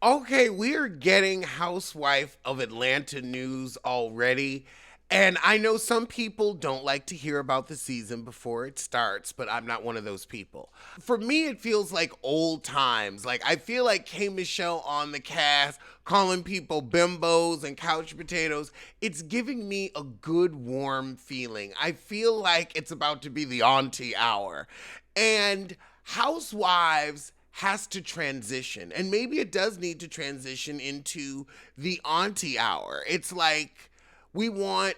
Okay, we're getting Housewife of Atlanta news already. And I know some people don't like to hear about the season before it starts, but I'm not one of those people. For me, it feels like old times. Like, I feel like K. Michelle on the cast, calling people bimbos and couch potatoes. It's giving me a good, warm feeling. I feel like it's about to be the auntie hour. And Housewives has to transition, and maybe it does need to transition into the auntie hour. It's like we want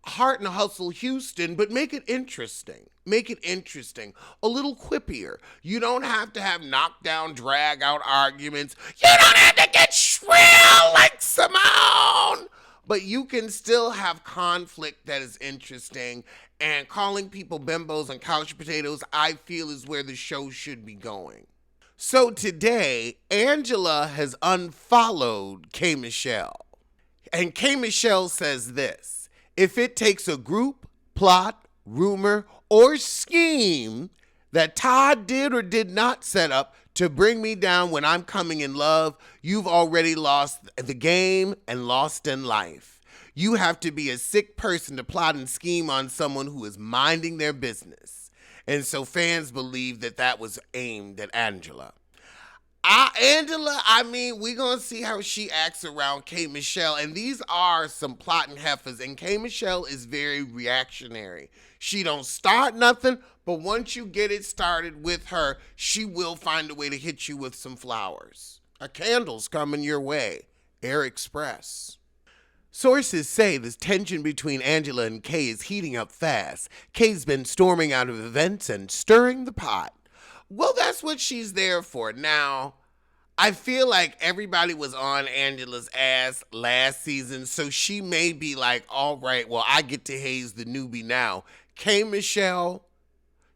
Heart and Hustle Houston, but make it interesting. Make it interesting. A little quippier. You don't have to have knockdown, drag out arguments. You don't have to get shrill like Simone. But you can still have conflict that is interesting. And calling people bimbos and couch potatoes, I feel, is where the show should be going. So today, Angela has unfollowed K. Michelle. And K. Michelle says this: if it takes a group, plot, rumor, or scheme that Todd did or did not set up to bring me down when I'm coming in love, you've already lost the game and lost in life. You have to be a sick person to plot and scheme on someone who is minding their business. And so fans believe that that was aimed at Angela. Angela, I mean, we're going to see how she acts around K. Michelle. And these are some plotting heifers. And K. Michelle is very reactionary. She don't start nothing, but once you get it started with her, she will find a way to hit you with some flowers. A candle's coming your way. Air Express. Sources say the tension between Angela and Kay is heating up fast. Kay's been storming out of events and stirring the pot. Well, that's what she's there for. Now, I feel like everybody was on Angela's ass last season, so she may be like, all right, well, I get to haze the newbie now. K. Michelle,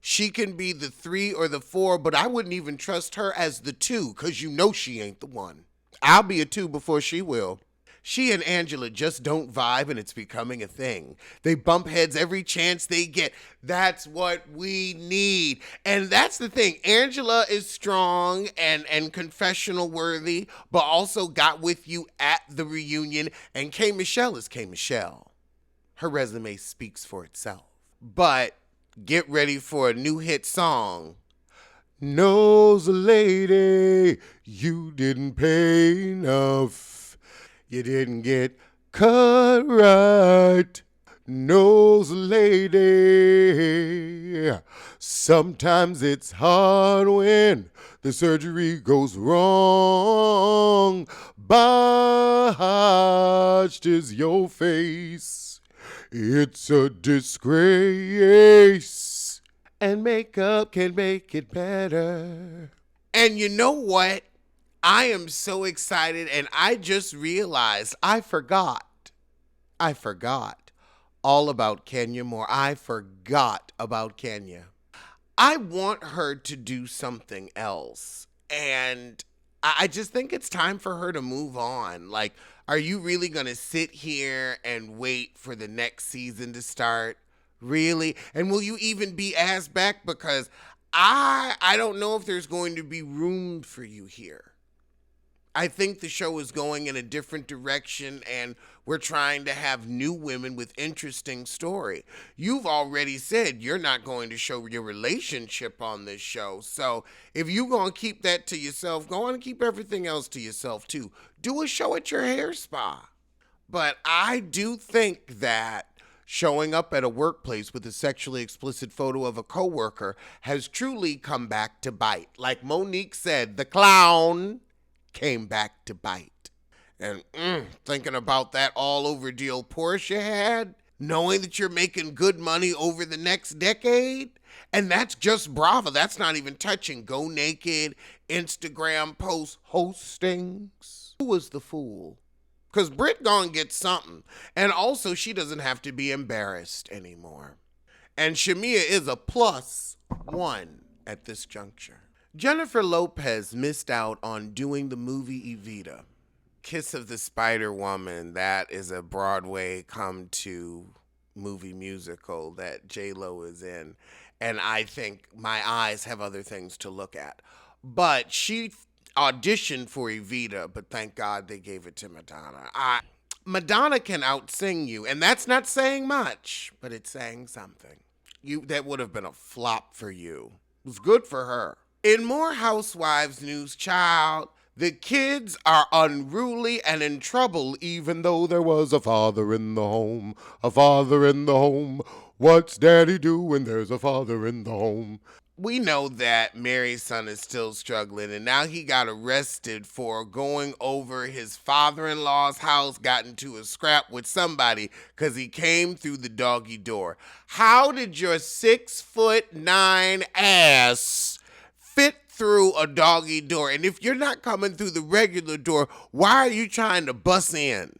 she can be the 3 or the 4, but I wouldn't even trust her as the 2 because you know she ain't the one. I'll be a 2 before she will. She and Angela just don't vibe, and it's becoming a thing. They bump heads every chance they get. That's what we need. And that's the thing. Angela is strong and confessional worthy, but also got with you at the reunion. And K. Michelle is K. Michelle. Her resume speaks for itself. But get ready for a new hit song. Knows a lady you didn't pay enough. You didn't get cut right. Nose lady. Sometimes it's hard when the surgery goes wrong. Botched is your face. It's a disgrace. And makeup can make it better. And you know what? I am so excited, and I just realized I forgot. I forgot all about Kenya Moore. I forgot about Kenya. I want her to do something else. And I just think it's time for her to move on. Like, are you really going to sit here and wait for the next season to start? Really? And will you even be asked back? Because I don't know if there's going to be room for you here. I think the show is going in a different direction, and we're trying to have new women with interesting story. You've already said you're not going to show your relationship on this show. So if you're going to keep that to yourself, go on and keep everything else to yourself too. Do a show at your hair spa. But I do think that showing up at a workplace with a sexually explicit photo of a coworker has truly come back to bite. Like Monique said, the clown came back to bite. And thinking about that all over deal Porsche had, knowing that you're making good money over the next decade, and that's just Bravo. That's not even touching Go Naked, Instagram post hostings. Who was the fool? Because Britt gonna get something. And also, she doesn't have to be embarrassed anymore. And Shamia is a +1 at this juncture. Jennifer Lopez missed out on doing the movie Evita. Kiss of the Spider Woman, that is a Broadway come to movie musical that J-Lo is in. And I think my eyes have other things to look at. But auditioned for Evita, but thank God they gave it to Madonna. Madonna can outsing you, and that's not saying much, but it's saying something. That would have been a flop for you. It was good for her. In more Housewives news, child, the kids are unruly and in trouble, even though there was a father in the home. A father in the home. What's daddy do when there's a father in the home? We know that Mary's son is still struggling, and now he got arrested for going over his father-in-law's house, got into a scrap with somebody because he came through the doggy door. How did your 6'9" ass fit through a doggy door? And if you're not coming through the regular door, why are you trying to bust in?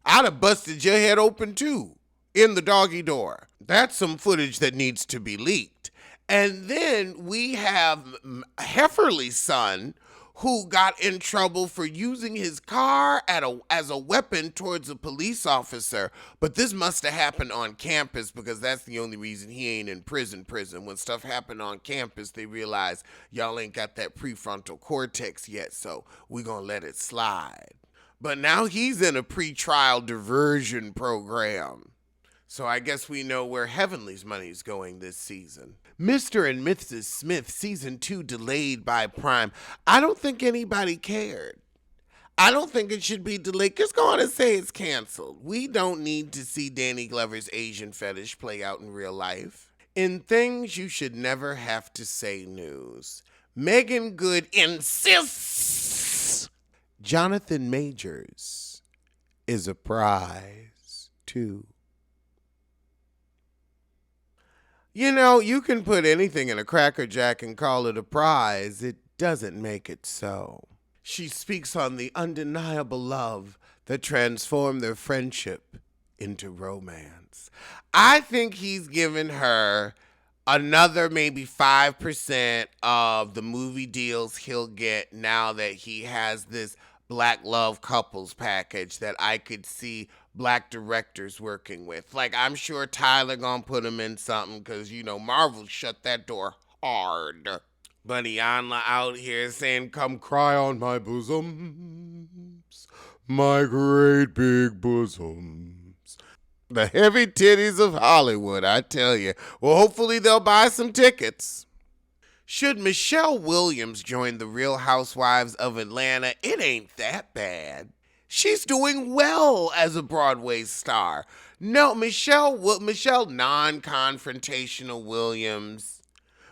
I'd have busted your head open too, in the doggy door. That's some footage that needs to be leaked. And then we have Hefferly's son, who got in trouble for using his car as a weapon towards a police officer. But this must have happened on campus, because that's the only reason he ain't in prison. When stuff happened on campus, they realize y'all ain't got that prefrontal cortex yet, so we gonna let it slide. But now he's in a pretrial diversion program. So I guess we know where Heavenly's money's going this season. Mr. and Mrs. Smith season 2 delayed by Prime. I don't think anybody cared. I don't think it should be delayed. Just go on and say it's canceled. We don't need to see Danny Glover's Asian fetish play out in real life. In things you should never have to say news, Megan Good insists Jonathan Majors is a prize too. You know, you can put anything in a Cracker Jack and call it a prize. It doesn't make it so. She speaks on the undeniable love that transformed their friendship into romance. I think he's given her another maybe 5% of the movie deals he'll get now that he has this Black love couples package that I could see Black directors working with. Like, I'm sure Tyler gonna put him in something, because, you know, Marvel shut that door hard. But Iyanla out here saying, come cry on my bosoms, my great big bosoms. The heavy titties of Hollywood, I tell you. Well, hopefully they'll buy some tickets. Should Michelle Williams join the Real Housewives of Atlanta? It ain't that bad. She's doing well as a Broadway star. No, Michelle non-confrontational Williams.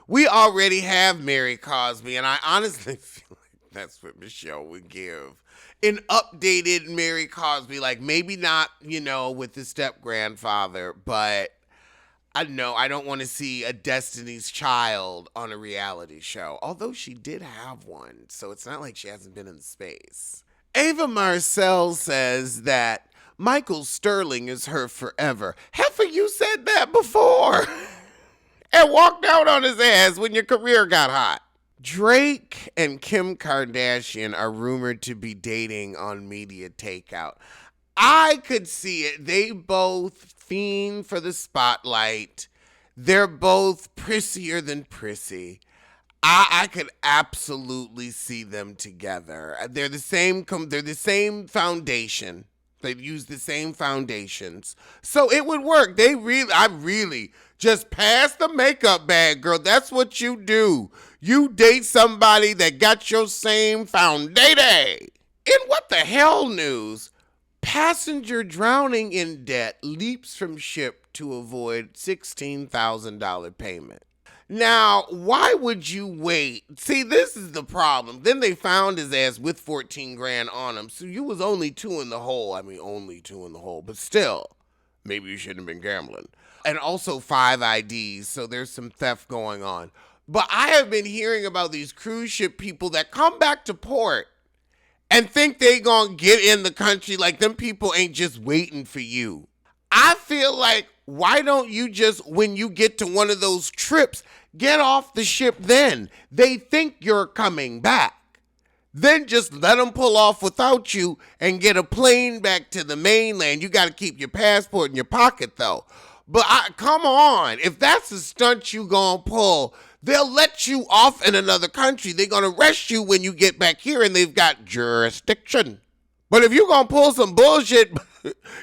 We already have Mary Cosby, and I honestly feel like that's what Michelle would give. An updated Mary Cosby, like maybe not, you know, with the step-grandfather, but I don't want to see a Destiny's Child on a reality show, although she did have one, so it's not like she hasn't been in space. Ava Marcel says that Michael Sterling is her forever. Heifer, you said that before and walked out on his ass when your career got hot. Drake and Kim Kardashian are rumored to be dating on Media Takeout. I could see it. They both fiend for the spotlight. They're both prissier than prissy. I could absolutely see them together. They're the same foundation. They use the same foundations. So it would work. I really just pass the makeup bag, girl. That's what you do. You date somebody that got your same foundation. In what the hell news? Passenger drowning in debt leaps from ship to avoid $16,000 payment. Now, why would you wait? See, this is the problem. Then they found his ass with 14 grand on him. So you was only two in the hole. I mean, only two in the hole, but still, maybe you shouldn't have been gambling. And also 5 IDs, so there's some theft going on. But I have been hearing about these cruise ship people that come back to port and think they gonna get in the country. Like, them people ain't just waiting for you. I feel like, why don't you just, when you get to one of those trips, get off the ship then? They think you're coming back. Then just let them pull off without you and get a plane back to the mainland. You got to keep your passport in your pocket, though. But come on, if that's the stunt you gonna pull, They'll let you off in another country. They're going to arrest you when you get back here, and they've got jurisdiction. But if you're going to pull some bullshit,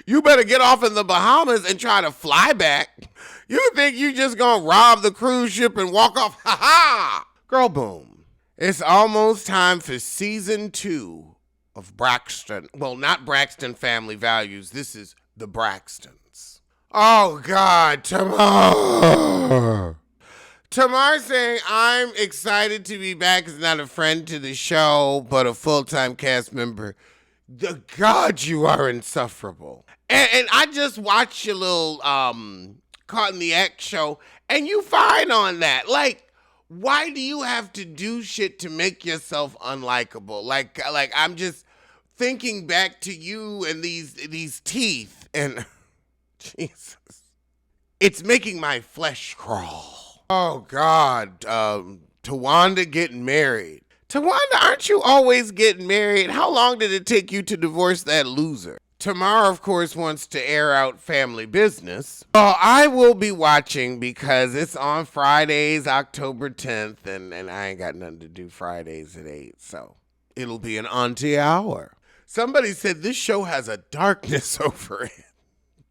you better get off in the Bahamas and try to fly back. You think you just going to rob the cruise ship and walk off? Ha ha! Girl, boom. It's almost time for season 2 of Braxton. Well, not Braxton Family Values. This is the Braxtons. Oh, God, Tamar. Tamar saying, I'm excited to be back as not a friend to the show, but a full-time cast member. God, you are insufferable. And I just watched your little Caught in the Act show, and you fine on that. Like, why do you have to do shit to make yourself unlikable? Like I'm just thinking back to you and these teeth, and Jesus, it's making my flesh crawl. Oh, God. Tawanda getting married. Tawanda, aren't you always getting married? How long did it take you to divorce that loser? Tamar, of course, wants to air out family business. Well, I will be watching because it's on Fridays, October 10th, and I ain't got nothing to do Fridays at 8, so it'll be an auntie hour. Somebody said this show has a darkness over it.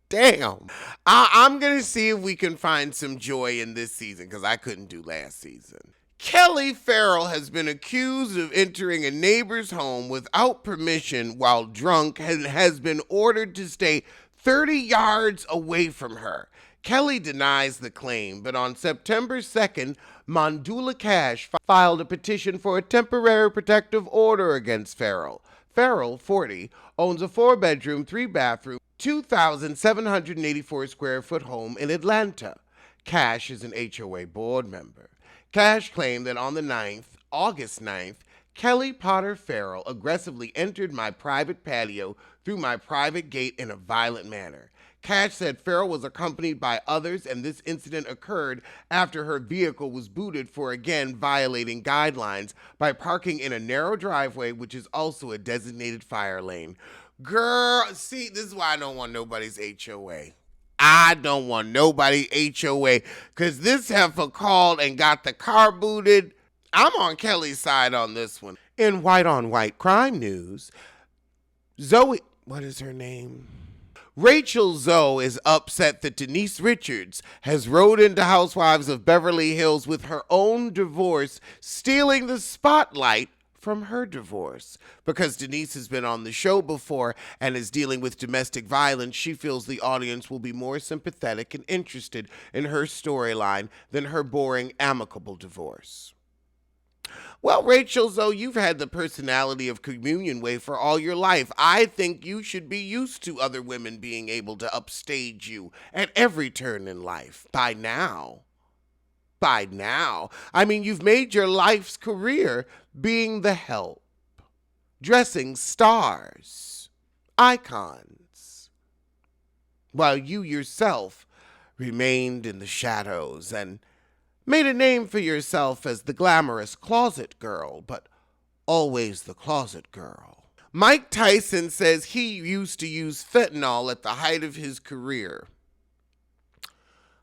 Damn. I'm going to see if we can find some joy in this season because I couldn't do last season. Kelli Ferrell has been accused of entering a neighbor's home without permission while drunk and has been ordered to stay 30 yards away from her. Kelli denies the claim, but on September 2nd, Mondula Cash filed a petition for a temporary protective order against Ferrell. Ferrell, 40, owns a 4-bedroom, 3-bathroom, 2,784 square foot home in Atlanta. Cash is an HOA board member. Cash claimed that on the August 9th, Kelli Potter Ferrell aggressively entered my private patio through my private gate in a violent manner. Cash said Ferrell was accompanied by others, and this incident occurred after her vehicle was booted for again violating guidelines by parking in a narrow driveway, which is also a designated fire lane. Girl, see, this is why I don't want nobody's HOA. I don't want nobody HOA because this heifer called and got the car booted. I'm on Kelly's side on this one. In white-on-white crime news, Zoe, what is her name? Rachel Zoe is upset that Denise Richards has rode into Housewives of Beverly Hills with her own divorce, stealing the spotlight from her divorce. Because Denise has been on the show before and is dealing with domestic violence, she feels the audience will be more sympathetic and interested in her storyline than her boring, amicable divorce. Well, Rachel Zoe, you've had the personality of Communion Way for all your life. I think you should be used to other women being able to upstage you at every turn in life. By now. I mean, you've made your life's career being the help, dressing stars, icons, while you yourself remained in the shadows and made a name for yourself as the glamorous closet girl, but always the closet girl. Mike Tyson says he used to use fentanyl at the height of his career.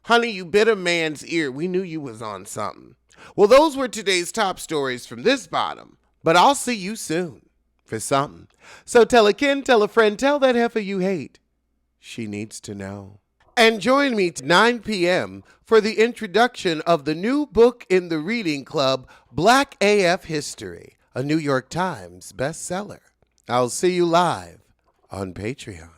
Honey, you bit a man's ear. We knew you was on something. Well, those were today's top stories from this bottom, but I'll see you soon for something. So tell a kin, tell a friend, tell that heifer you hate. She needs to know. And join me at 9 p.m. for the introduction of the new book in the reading club, Black AF History, a New York Times bestseller. I'll see you live on Patreon.